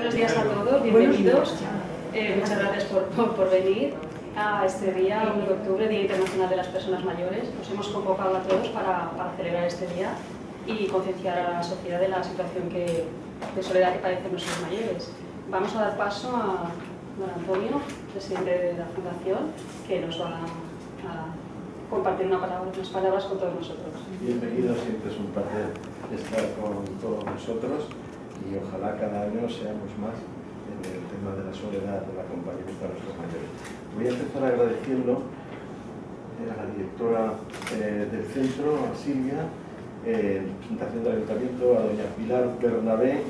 Buenos días a todos, bienvenidos. Muchas gracias por venir a este día, 1 de octubre, Día Internacional de las Personas Mayores. Nos hemos convocado a todos para celebrar este día y concienciar a la sociedad de la situación de soledad que padecen nuestros mayores. Vamos a dar paso a don Antonio, presidente de la Fundación, que nos va a compartir unas palabras con todos nosotros. Bienvenidos, siempre es un placer estar con todos nosotros y ojalá cada año seamos más en el tema de la soledad, del acompañamiento a nuestros mayores. Voy a empezar agradeciendo a la directora del centro, a Silvia, en presentación del ayuntamiento, a doña Pilar Bernabé,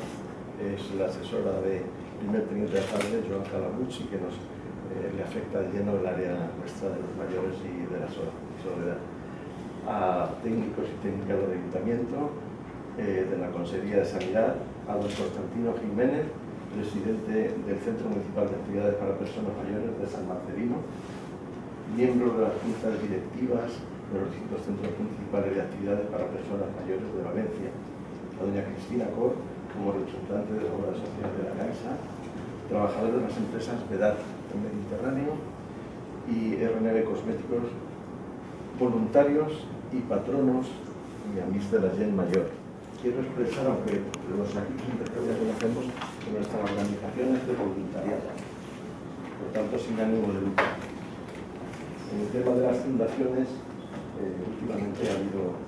es la asesora de primer teniente de alcalde, Joan Calabucci, que le afecta de lleno el área nuestra de los mayores y de la soledad. A técnicos y técnicas del ayuntamiento, de la Consejería de Sanidad, a don Constantino Jiménez, presidente del Centro Municipal de Actividades para Personas Mayores de San Marcelino, miembros de las juntas directivas de los distintos centros municipales de actividades para personas mayores de Valencia, a doña Cristina Cor, como representante de la Obra Social de la Caixa, trabajadores de las empresas VEDAR en Mediterráneo y RNB Cosméticos, voluntarios y patronos y amigos de la Gent Mayor. Quiero expresar, aunque los aquí presentes ya conocemos, que nuestra organización es de voluntariado, por tanto sin ánimo de lucro. En el tema de las fundaciones, últimamente ha habido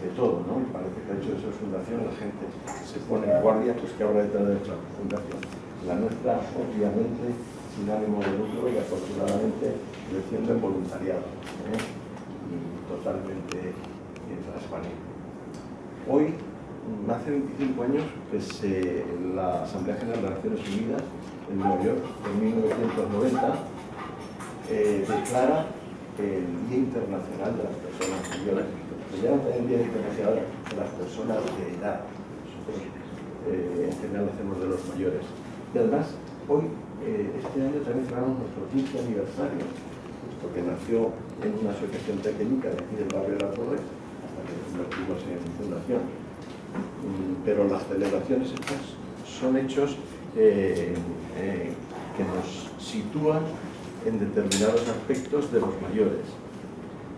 de todo, ¿no? Y parece que ha hecho de esa fundación la gente se pone en guardia, pues que habrá detrás de nuestra fundación. La nuestra, obviamente, sin ánimo de lucro y afortunadamente creciendo en voluntariado, y totalmente transparente. Hoy, hace 25 años, la Asamblea General de Naciones Unidas en Nueva York, en 1990, declara el Día Internacional de las Personas Mayores. Se llama también el Día Internacional de las Personas de Edad. Nosotros en general hacemos de los mayores. Y además, hoy, este año también celebramos nuestro 15 aniversario, puesto que nació en una asociación pequeñita de aquí del barrio de la Torre, hasta que nos convertimos en fundación. Pero las celebraciones estas son hechos que nos sitúan en determinados aspectos de los mayores.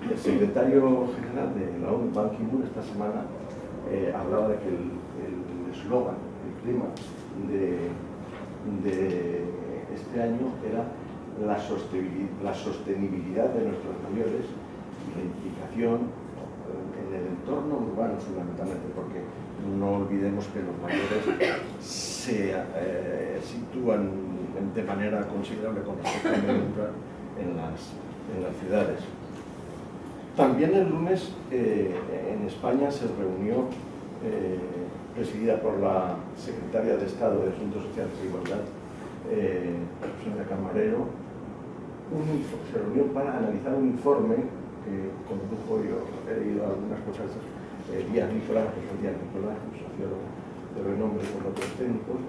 El secretario general de la ONU, Ban Ki-moon, esta semana hablaba de que el eslogan, el clima de este año era la sostenibilidad de nuestros mayores y la implicación en el entorno urbano fundamentalmente, porque no olvidemos que los mayores se sitúan de manera considerable con respecto al medio rural en las ciudades. También el lunes en España se reunió, presidida por la secretaria de Estado de Asuntos Sociales e Igualdad, Susana Camarero, se reunió para analizar un informe que condujo, yo he leído algunas cosas, Díaz Nicolás, que es el Díaz Nicolás, un sociólogo de renombre con otros técnicos,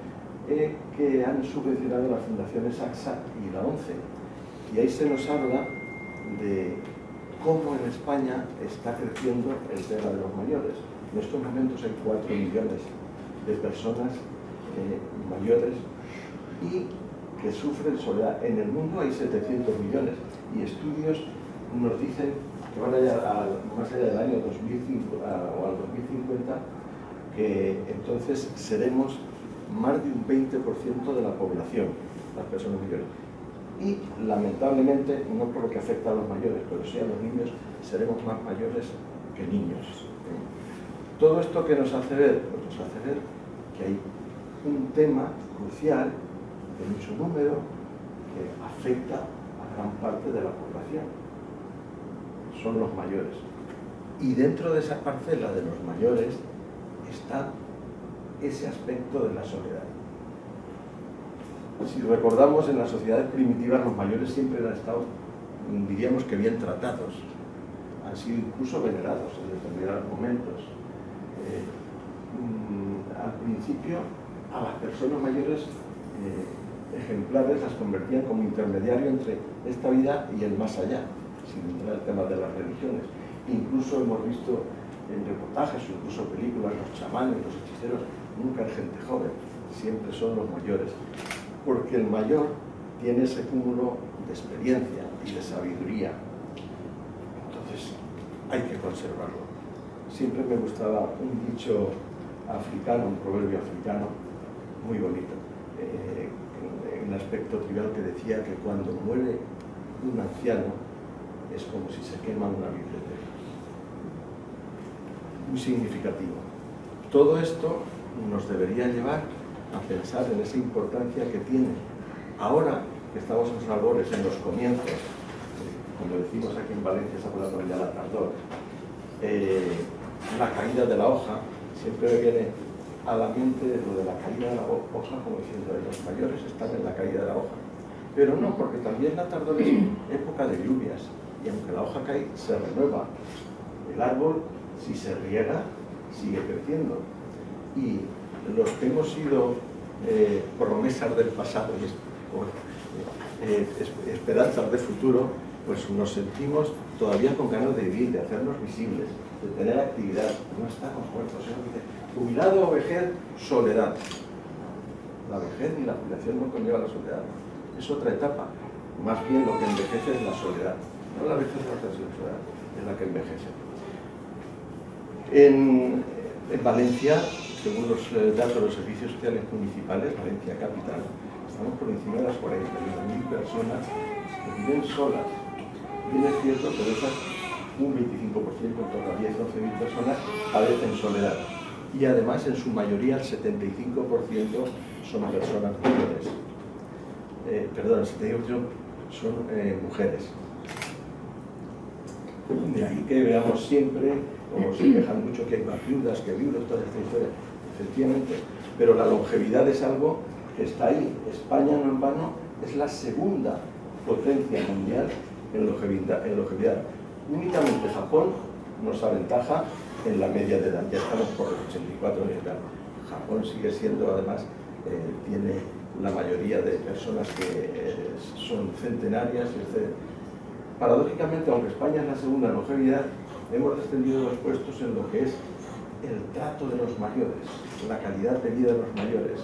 que han subvencionado las fundaciones AXA y la ONCE. Y ahí se nos habla de cómo en España está creciendo el tema de los mayores. En estos momentos hay 4 millones de personas mayores y que sufren soledad. En el mundo hay 700 millones y estudios nos dicen que van más allá del año 2005 o al 2050, que entonces seremos más de un 20% de la población, las personas mayores. Y lamentablemente, no por lo que afecta a los mayores, pero sí a los niños, seremos más mayores que niños. Todo esto que nos hace ver, pues nos hace ver que hay un tema crucial de mucho número que afecta a gran parte de la población. Son los mayores. Y dentro de esa parcela de los mayores está ese aspecto de la soledad. Si recordamos, en las sociedades primitivas los mayores siempre han estado, diríamos que bien tratados, han sido incluso venerados en determinados momentos. Al principio, a las personas mayores ejemplares las convertían como intermediario entre esta vida y el más allá, sin entrar en el tema de las religiones. Incluso hemos visto en reportajes o incluso películas, los chamanes, los hechiceros, nunca en gente joven, siempre son los mayores, porque el mayor tiene ese cúmulo de experiencia y de sabiduría. Entonces, hay que conservarlo. Siempre me gustaba un dicho africano, un proverbio africano muy bonito, en un aspecto trivial, que decía que cuando muere un anciano es como si se quema una biblioteca. Muy significativo. Todo esto nos debería llevar a pensar en esa importancia que tiene, ahora que estamos en los albores, en los comienzos, como decimos aquí en Valencia, se acuerda ya la tardor, la caída de la hoja. Siempre me viene a la mente lo de la caída de la hoja, como diciendo, los mayores están en la caída de la hoja. Pero no, porque también la tardor es época de lluvias, y aunque la hoja cae, se renueva. El árbol, si se riega, sigue creciendo. Y los que hemos sido promesas del pasado y esperanzas del futuro, pues nos sentimos todavía con ganas de vivir, de hacernos visibles, de tener actividad. No estamos muertos. Jubilado o vejez, soledad. La vejez ni la jubilación no conlleva la soledad. Es otra etapa. Más bien lo que envejece es la soledad. No la vejez, la soledad es la que envejece. En Valencia, según los datos de los servicios sociales municipales, Valencia Capital, estamos por encima de las 41.000 personas que viven solas. Bien es cierto que de esas, un 25%, en torno a 10-11.000 personas, padecen soledad. Y además, en su mayoría, el 75% son personas mayores. Perdón, el 75% son mujeres. De ahí que veamos siempre, como se quejan mucho, que hay más viudas que viudos, toda esta historia, efectivamente. Pero la longevidad es algo que está ahí. España, no en vano, es la segunda potencia mundial en longevidad. Únicamente Japón nos aventaja en la media de edad. Ya estamos por los 84 años de edad. Japón sigue siendo, además, tiene la mayoría de personas que son centenarias, etc. Paradójicamente, aunque España es la segunda en longevidad, hemos descendido los puestos en lo que es el trato de los mayores, la calidad de vida de los mayores.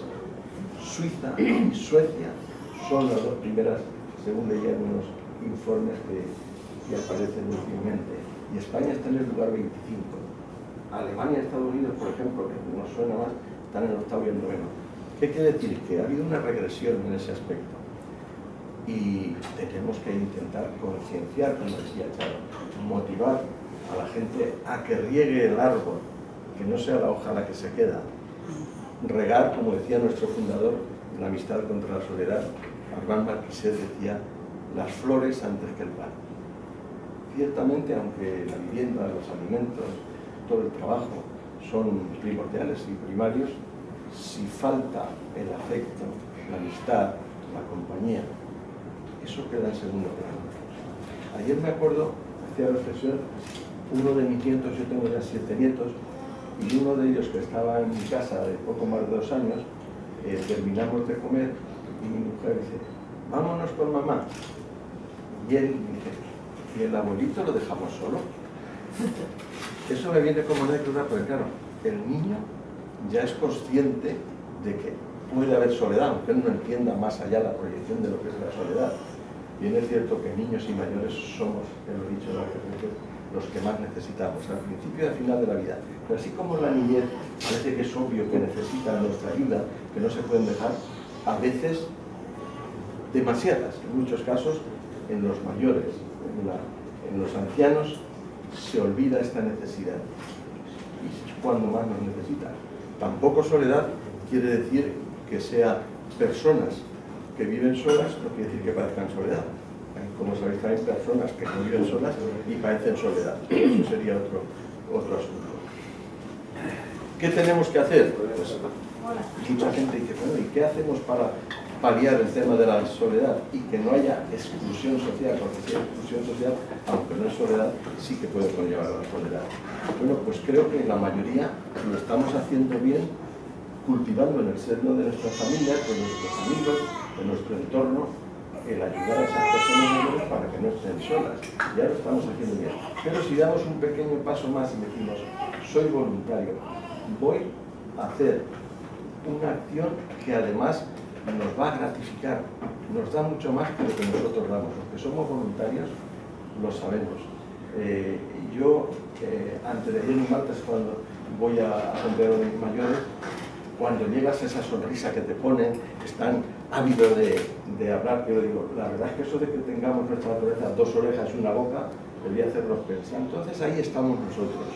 Suiza y Suecia son las dos primeras, según leía en unos informes que aparecen últimamente, y España está en el lugar 25. Alemania y Estados Unidos, por ejemplo, que nos suena más, están en el octavo y el noveno. ¿Qué quiere decir? Que ha habido una regresión en ese aspecto. Y tenemos que intentar concienciar, como decía Charo, motivar a la gente a que riegue el árbol, que no sea la hoja la que se queda. Regar, como decía nuestro fundador, la amistad contra la soledad, Armand Marquisset, decía, las flores antes que el pan. Ciertamente, aunque la vivienda, los alimentos, todo el trabajo son primordiales y primarios, si falta el afecto, la amistad, la compañía, eso queda en segundo plano. Ayer me acuerdo, hacía reflexión, uno de mis nietos, yo tengo ya 7 nietos, y uno de ellos que estaba en mi casa de poco más de 2 años, terminamos de comer y mi mujer dice, vámonos con mamá. Y él dice, ¿y el abuelito lo dejamos solo? Eso me viene como anécdota, porque claro, el niño ya es consciente de que puede haber soledad, aunque él no entienda más allá la proyección de lo que es la soledad. Bien es cierto que niños y mayores somos, te lo he dicho varias veces, los que más necesitamos, al principio y al final de la vida. Pero así como la niñez parece que es obvio que necesitan nuestra ayuda, que no se pueden dejar, a veces demasiadas, en muchos casos, en los mayores, en los ancianos, se olvida esta necesidad. Y es cuando más nos necesitan. Tampoco soledad quiere decir que sea personas que viven solas, no quiere decir que padezcan soledad. Como sabéis, hay personas que no viven solas y padecen soledad. Eso sería otro asunto. ¿Qué tenemos que hacer? Pues, mucha gente dice, bueno, ¿y qué hacemos para paliar el tema de la soledad y que no haya exclusión social? Porque si hay exclusión social, aunque no es soledad, sí que puede conllevar a la soledad. Bueno, pues creo que la mayoría lo estamos haciendo bien, cultivando en el seno de nuestras familias, de nuestros amigos, de nuestro entorno, el ayudar a esas personas mayores para que no estén solas. Ya lo estamos haciendo bien. Pero si damos un pequeño paso más y decimos, soy voluntario, voy a hacer una acción que además nos va a gratificar, nos da mucho más que lo que nosotros damos. Los que somos voluntarios lo sabemos. Yo, antes de ayer un martes, cuando voy a cumpleaños de mis mayores, cuando llegas esa sonrisa que te ponen, están ávidos de hablar, que yo digo, la verdad es que eso de que tengamos nuestra naturaleza, dos orejas y una boca, debería hacernos pensar. Entonces ahí estamos nosotros,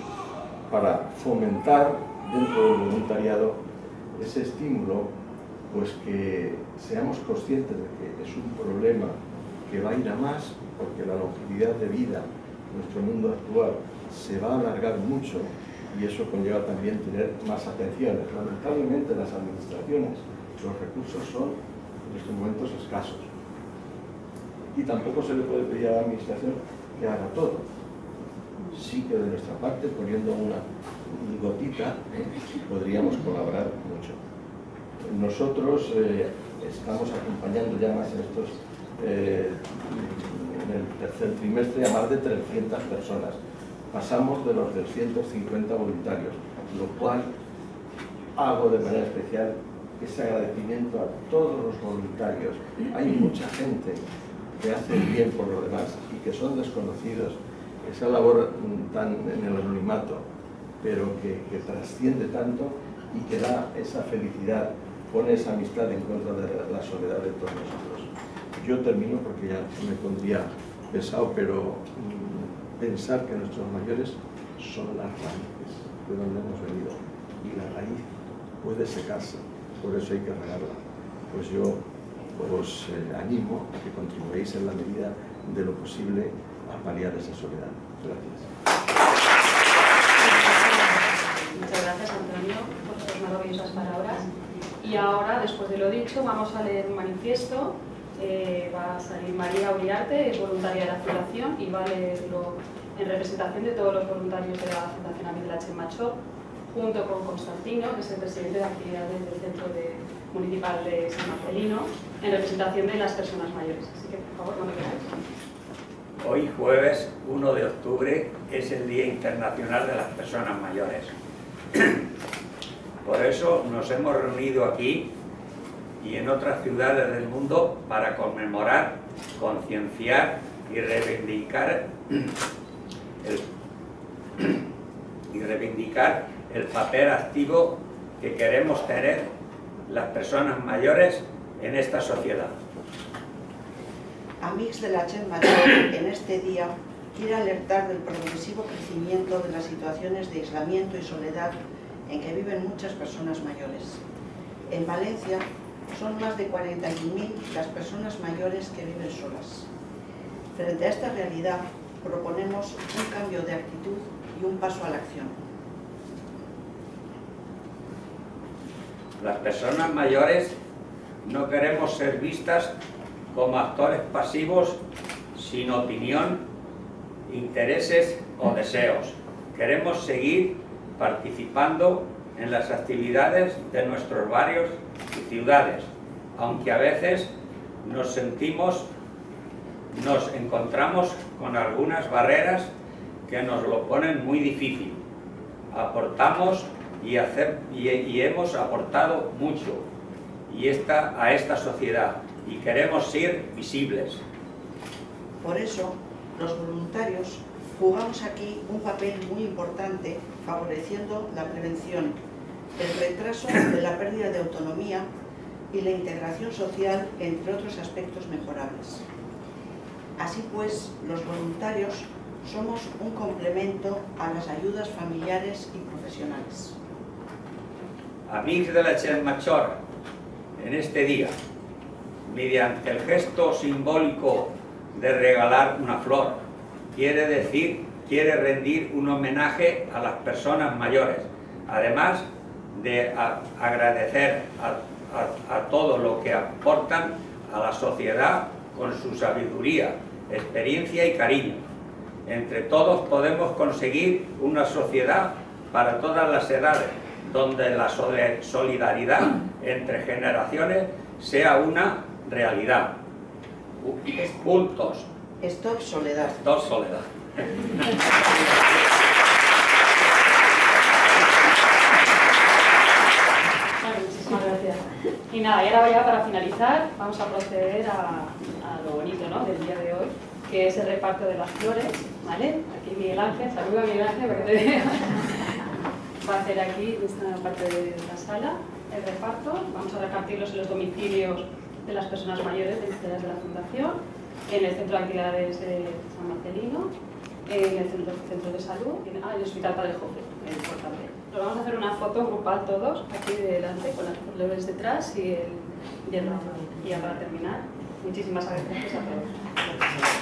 para fomentar dentro del voluntariado ese estímulo, pues que seamos conscientes de que es un problema que va a ir a más, porque la longevidad de vida en nuestro mundo actual se va a alargar mucho y eso conlleva también tener más atenciones. Lamentablemente las administraciones, los recursos son en estos momentos escasos y tampoco se le puede pedir a la administración que haga todo. Sí que de nuestra parte, poniendo una gotita, podríamos colaborar mucho. Nosotros estamos acompañando ya más en el tercer trimestre a más de 300 personas. Pasamos de los 250 voluntarios, lo cual hago de manera especial ese agradecimiento a todos los voluntarios. Hay mucha gente que hace el bien por los demás y que son desconocidos. Esa labor tan en el anonimato, pero que trasciende tanto y que da esa felicidad, pone esa amistad en contra de la soledad de todos nosotros. Yo termino porque ya me pondría pesado, pero pensar que nuestros mayores son las raíces de donde hemos venido y la raíz puede secarse, por eso hay que regarla. Pues yo os animo a que contribuyáis en la medida de lo posible a paliar esa soledad. Gracias. Muchas gracias, Antonio, por sus maravillosas palabras. Y ahora, después de lo dicho, vamos a leer un manifiesto. Va a salir María Uriarte, es voluntaria de la Fundación, y va a leerlo en representación de todos los voluntarios de la Fundación Amics de la Txell Major, junto con Constantino, que es el presidente de actividades del Centro Municipal de San Marcelino, en representación de las personas mayores. Así que, por favor, no me quedáis. Hoy, jueves 1 de octubre, es el Día Internacional de las Personas Mayores. Por eso nos hemos reunido aquí y en otras ciudades del mundo para conmemorar, concienciar y reivindicar el papel activo que queremos tener las personas mayores en esta sociedad. Amics de la Txell Major en este día quiere alertar del progresivo crecimiento de las situaciones de aislamiento y soledad en que viven muchas personas mayores. En Valencia son más de 41.000 las personas mayores que viven solas. Frente a esta realidad, proponemos un cambio de actitud y un paso a la acción. Las personas mayores no queremos ser vistas como actores pasivos sin opinión, intereses o deseos. Queremos seguir participando en las actividades de nuestros barrios y ciudades, aunque a veces nos encontramos con algunas barreras que nos lo ponen muy difícil. Aportamos y hemos aportado mucho a esta sociedad y queremos ser visibles. Por eso, los voluntarios jugamos aquí un papel muy importante favoreciendo la prevención, el retraso de la pérdida de autonomía y la integración social, entre otros aspectos mejorables. Así pues, los voluntarios somos un complemento a las ayudas familiares y profesionales. Amics de la Txell Major, en este día, mediante el gesto simbólico de regalar una flor, quiere rendir un homenaje a las personas mayores, además de agradecer a todo lo que aportan a la sociedad con su sabiduría, experiencia y cariño. Entre todos podemos conseguir una sociedad para todas las edades, donde la solidaridad entre generaciones sea una realidad. Juntos. Stop Soledad. Stop Soledad. Bueno, muchísimas nada, y ahora ya para finalizar vamos a proceder a lo bonito, ¿no?, del día de hoy, que es el reparto de las flores, ¿vale? Aquí Miguel Ángel, saluda a Miguel Ángel para que te vea. Va a hacer aquí, en esta parte de la sala, el reparto. Vamos a repartirlos en los domicilios de las personas mayores beneficiarias de la Fundación, en el Centro de Actividades de San Marcelino, en el Centro de Salud, y en el Hospital Padre Jofre, es importante. Nos vamos a hacer una foto grupal todos, aquí delante, con las flores detrás y el rato. Y ya para terminar, muchísimas gracias a todos.